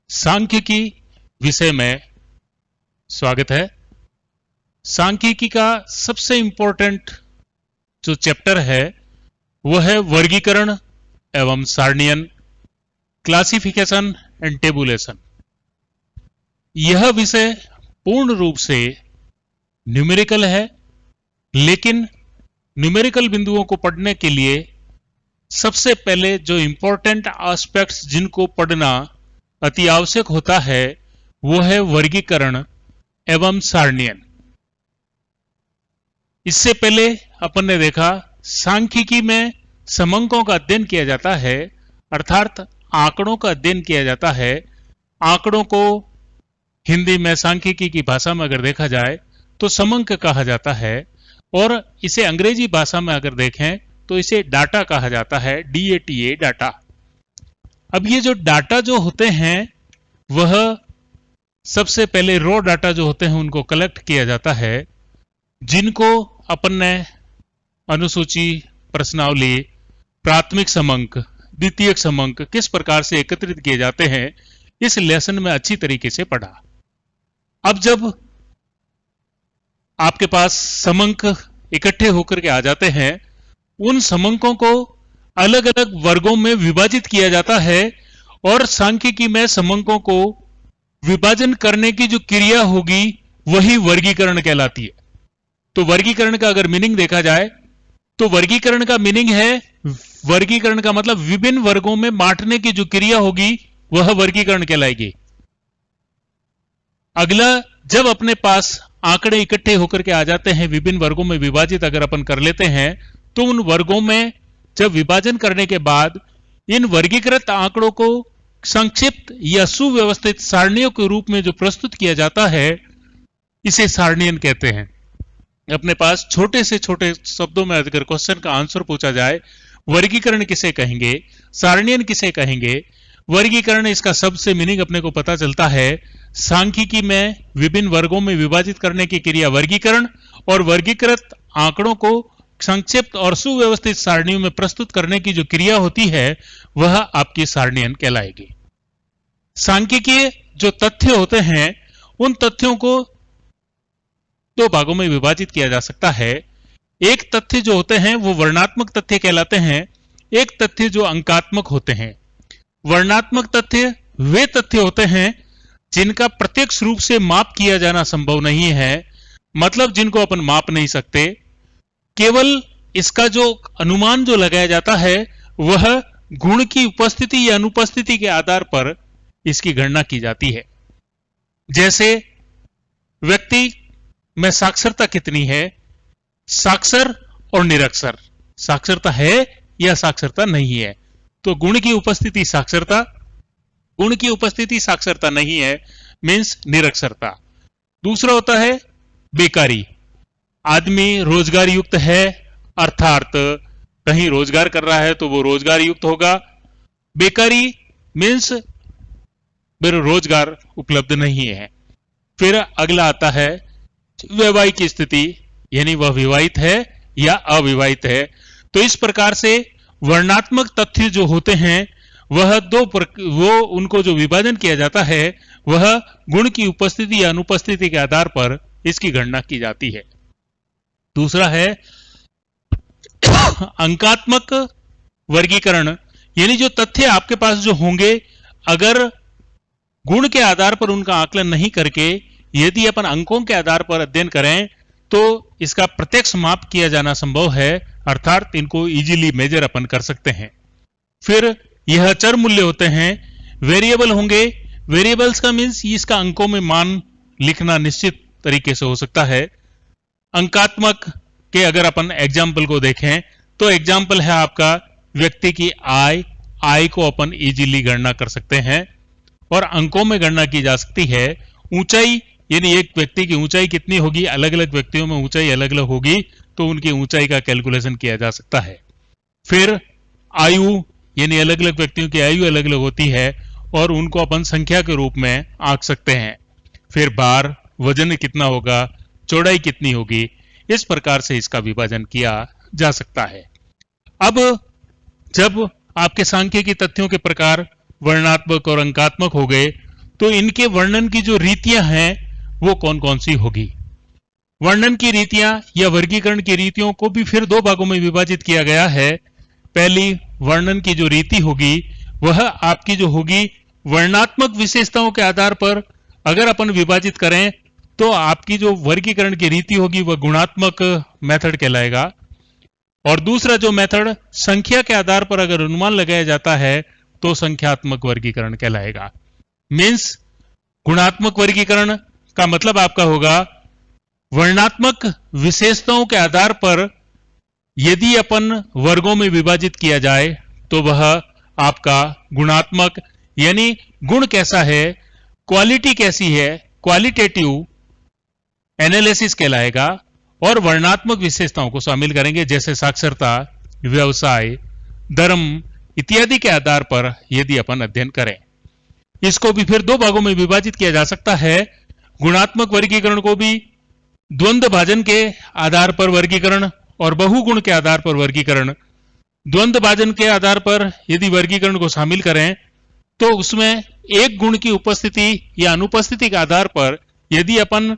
सांख्यिकी विषय में स्वागत है। सांख्यिकी का सबसे इंपॉर्टेंट जो चैप्टर है वह है वर्गीकरण एवं सारणीयन, क्लासिफिकेशन एंड टेबुलेशन। यह विषय पूर्ण रूप से न्यूमेरिकल है, लेकिन न्यूमेरिकल बिंदुओं को पढ़ने के लिए सबसे पहले जो इंपॉर्टेंट एस्पेक्ट्स जिनको पढ़ना अति आवश्यक होता है वो है वर्गीकरण एवं सारणीयन। इससे पहले अपन ने देखा सांख्यिकी में समंकों का अध्ययन किया जाता है, अर्थात आंकड़ों का अध्ययन किया जाता है। आंकड़ों को हिंदी में सांख्यिकी की भाषा में अगर देखा जाए तो समंक कहा जाता है, और इसे अंग्रेजी भाषा में अगर देखें तो इसे डाटा कहा जाता है, DATA डाटा। अब ये जो डाटा जो होते हैं वह सबसे पहले रॉ डाटा जो होते हैं उनको कलेक्ट किया जाता है, जिनको अपन ने अनुसूची, प्रश्नावली, प्राथमिक समंक, द्वितीयक समंक किस प्रकार से एकत्रित किए जाते हैं इस लेसन में अच्छी तरीके से पढ़ा। अब जब आपके पास समंक इकट्ठे होकर के आ जाते हैं, उन समंकों को अलग अलग वर्गों में विभाजित किया जाता है, और सांख्यिकी में समंकों को विभाजन करने की जो क्रिया होगी वही वर्गीकरण कहलाती है। तो वर्गीकरण का अगर मीनिंग देखा जाए तो वर्गीकरण का मीनिंग है, वर्गीकरण का मतलब विभिन्न वर्गों में बांटने की जो क्रिया होगी वह वर्गीकरण कहलाएगी। अगला, जब अपने पास आंकड़े इकट्ठे होकर के आ जाते हैं, विभिन्न वर्गों में विभाजित अगर अपन कर लेते हैं, तो उन वर्गों में जब विभाजन करने के बाद इन वर्गीकृत आंकड़ों को संक्षिप्त या सुव्यवस्थित सारणियों के रूप में जो प्रस्तुत किया जाता है इसे सारणीयन कहते हैं। अपने पास छोटे से छोटे शब्दों में अगर क्वेश्चन का आंसर पूछा जाए, वर्गीकरण किसे कहेंगे, सारणीयन किसे कहेंगे। वर्गीकरण, इसका सबसे मीनिंग अपने को पता चलता है, सांख्यिकी में विभिन्न वर्गों में विभाजित करने की क्रिया वर्गीकरण, और वर्गीकृत आंकड़ों को संक्षिप्त और सुव्यवस्थित सारणियों में प्रस्तुत करने की जो क्रिया होती है वह आपकी सारणीयन कहलाएगी। सांख्यिकीय जो तथ्य होते हैं उन तथ्यों को दो भागों में विभाजित किया जा सकता है। एक तथ्य जो होते हैं वो वर्णात्मक तथ्य कहलाते हैं, एक तथ्य जो अंकात्मक होते हैं। वर्णात्मक तथ्य वे तथ्य होते हैं जिनका प्रत्यक्ष रूप से माप किया जाना संभव नहीं है, मतलब जिनको अपन माप नहीं सकते। केवल इसका जो अनुमान जो लगाया जाता है वह गुण की उपस्थिति या अनुपस्थिति के आधार पर इसकी गणना की जाती है। जैसे व्यक्ति में साक्षरता कितनी है, साक्षर और निरक्षर, साक्षरता है या साक्षरता नहीं है, तो गुण की उपस्थिति साक्षरता, गुण की उपस्थिति साक्षरता नहीं है मीन्स निरक्षरता। दूसरा होता है बेकारी, आदमी रोजगार युक्त है, अर्थात कहीं रोजगार कर रहा है तो वो रोजगार युक्त होगा। बेकारी मीन्स मेरे रोजगार उपलब्ध नहीं है। फिर अगला आता है वैवाहिक स्थिति, यानी वह विवाहित है या अविवाहित है। तो इस प्रकार से वर्णात्मक तथ्य जो होते हैं वह वो उनको जो विभाजन किया जाता है वह गुण की उपस्थिति या अनुपस्थिति के आधार पर इसकी गणना की जाती है। दूसरा है अंकात्मक वर्गीकरण, यानी जो तथ्य आपके पास जो होंगे, अगर गुण के आधार पर उनका आकलन नहीं करके यदि अपन अंकों के आधार पर अध्ययन करें तो इसका प्रत्यक्ष माप किया जाना संभव है, अर्थात इनको इजीली मेजर अपन कर सकते हैं। फिर यह चर मूल्य होते हैं, वेरिएबल होंगे। वेरिएबल्स का मीन्स इसका अंकों में मान लिखना निश्चित तरीके से हो सकता है। अंकात्मक के अगर अपन एग्जाम्पल को देखें तो एग्जाम्पल है आपका व्यक्ति की आय को अपन इजीली गणना कर सकते हैं और अंकों में गणना की जा सकती है। ऊंचाई, यानी एक व्यक्ति की ऊंचाई कितनी होगी, अलग अलग व्यक्तियों में ऊंचाई अलग अलग होगी तो उनकी ऊंचाई का कैलकुलेशन किया जा सकता है। फिर आयु, यानी अलग अलग व्यक्तियों की आयु अलग अलग होती है और उनको अपन संख्या के रूप में आंक सकते हैं। फिर भार, वजन कितना होगा, चौड़ाई कितनी होगी, इस प्रकार से इसका विभाजन किया जा सकता है। अब जब आपके सांख्यिकी तथ्यों के प्रकार वर्णात्मक और अंकात्मक हो गए तो इनके वर्णन की जो रीतियां हैं वो कौन कौन सी होगी। वर्णन की रीतियां या वर्गीकरण की रीतियों को भी फिर दो भागों में विभाजित किया गया है। पहली वर्णन की जो रीति होगी वह आपकी जो होगी वर्णात्मक विशेषताओं के आधार पर अगर अपन विभाजित करें तो आपकी जो वर्गीकरण की रीति होगी वह गुणात्मक मेथड कहलाएगा। और दूसरा जो मेथड संख्या के आधार पर अगर अनुमान लगाया जाता है तो संख्यात्मक वर्गीकरण कहलाएगा। मीन्स गुणात्मक वर्गीकरण का मतलब आपका होगा वर्णात्मक विशेषताओं के आधार पर यदि अपन वर्गों में विभाजित किया जाए तो वह आपका गुणात्मक यानी गुण कैसा है, क्वालिटी कैसी है, क्वालिटेटिव एनालिसिस कहलाएगा। और वर्णात्मक विशेषताओं को शामिल करेंगे जैसे साक्षरता, व्यवसाय, धर्म इत्यादि के आधार पर यदि अपन अध्ययन करें। इसको भी फिर दो भागों में विभाजित किया जा सकता है। गुणात्मक वर्गीकरण को भी द्वंद्व भाजन के आधार पर वर्गीकरण और बहुगुण के आधार पर वर्गीकरण। द्वंद्व भाजन के आधार पर यदि वर्गीकरण को शामिल करें तो उसमें एक गुण की उपस्थिति या अनुपस्थिति के आधार पर यदि अपन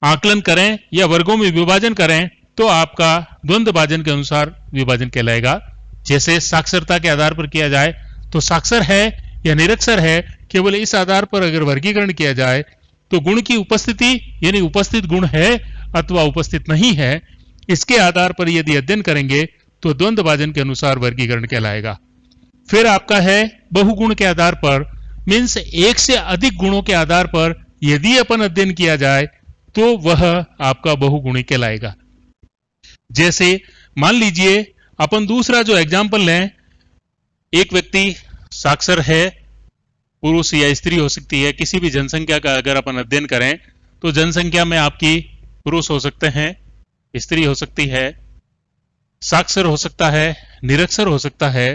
आकलन करें या वर्गों में विभाजन करें तो आपका द्वंद्व भाजन के अनुसार विभाजन कहलाएगा। जैसे साक्षरता के आधार पर किया जाए तो साक्षर है या निरक्षर है, केवल इस आधार पर अगर वर्गीकरण किया जाए तो गुण की उपस्थिति यानी उपस्थित गुण है अथवा उपस्थित नहीं है, इसके आधार पर यदि अध्ययन करेंगे तो द्वंद्व भाजन के अनुसार वर्गीकरण कहलाएगा। फिर आपका है बहुगुण के आधार पर, मीन्स एक से अधिक गुणों के आधार पर यदि अपन अध्ययन किया जाए तो वह आपका बहुगुणी कहलाएगा। जैसे मान लीजिए अपन दूसरा जो एग्जाम्पल लें, एक व्यक्ति साक्षर है, पुरुष या स्त्री हो सकती है, किसी भी जनसंख्या का अगर अपन अध्ययन करें तो जनसंख्या में आपकी पुरुष हो सकते हैं, स्त्री हो सकती है, साक्षर हो सकता है, निरक्षर हो सकता है।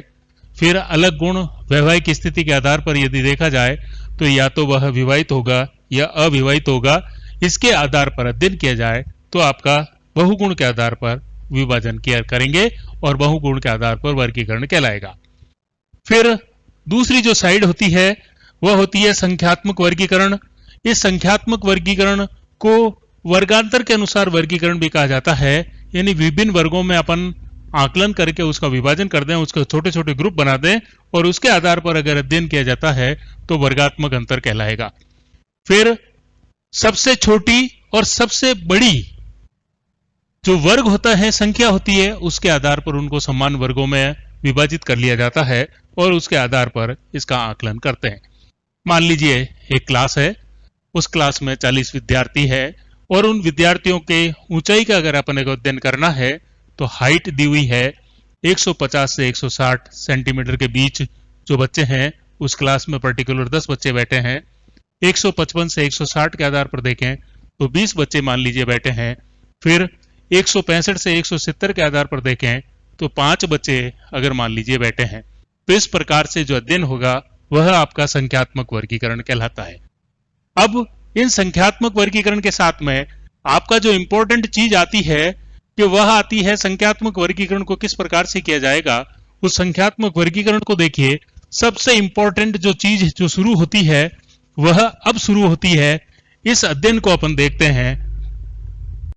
फिर अलग गुण वैवाहिक स्थिति के आधार पर यदि देखा जाए तो या तो वह विवाहित होगा या अविवाहित होगा, इसके आधार पर अध्ययन किया जाए तो आपका बहुगुण के आधार पर विभाजन किया करेंगे और बहुगुण के आधार पर वर्गीकरण कहलाएगा। फिर दूसरी जो साइड होती है वह होती है संख्यात्मक वर्गीकरण। इस संख्यात्मक वर्गीकरण को वर्गांतर के अनुसार वर्गीकरण भी कहा जाता है, यानी विभिन्न वर्गों में अपन आकलन करके उसका विभाजन कर दें, उसके छोटे छोटे ग्रुप बना दें और उसके आधार पर अगर अध्ययन किया जाता है तो वर्गात्मक अंतर कहलाएगा। फिर सबसे छोटी और सबसे बड़ी जो वर्ग होता है, संख्या होती है, उसके आधार पर उनको समान वर्गों में विभाजित कर लिया जाता है और उसके आधार पर इसका आकलन करते हैं। मान लीजिए एक क्लास है, उस क्लास में 40 विद्यार्थी है और उन विद्यार्थियों के ऊंचाई का अगर अपन अध्ययन करना है तो हाइट दी हुई है 150 से 160 सेंटीमीटर के बीच जो बच्चे हैं उस क्लास में पर्टिकुलर 10 बच्चे बैठे हैं। 155 से 160 के आधार पर देखें तो 20 बच्चे मान लीजिए बैठे हैं। फिर 165 से 170 के आधार पर देखें तो 5 बच्चे अगर मान लीजिए बैठे हैं। तो इस प्रकार से जो अध्ययन होगा वह आपका संख्यात्मक वर्गीकरण कहलाता है। अब इन संख्यात्मक वर्गीकरण के साथ में आपका जो इंपॉर्टेंट चीज आती है कि वह आती है संख्यात्मक वर्गीकरण को किस प्रकार से किया जाएगा। उस संख्यात्मक वर्गीकरण को देखिए, सबसे इंपॉर्टेंट जो चीज जो शुरू होती है वह अब शुरू होती है। इस अध्ययन को अपन देखते हैं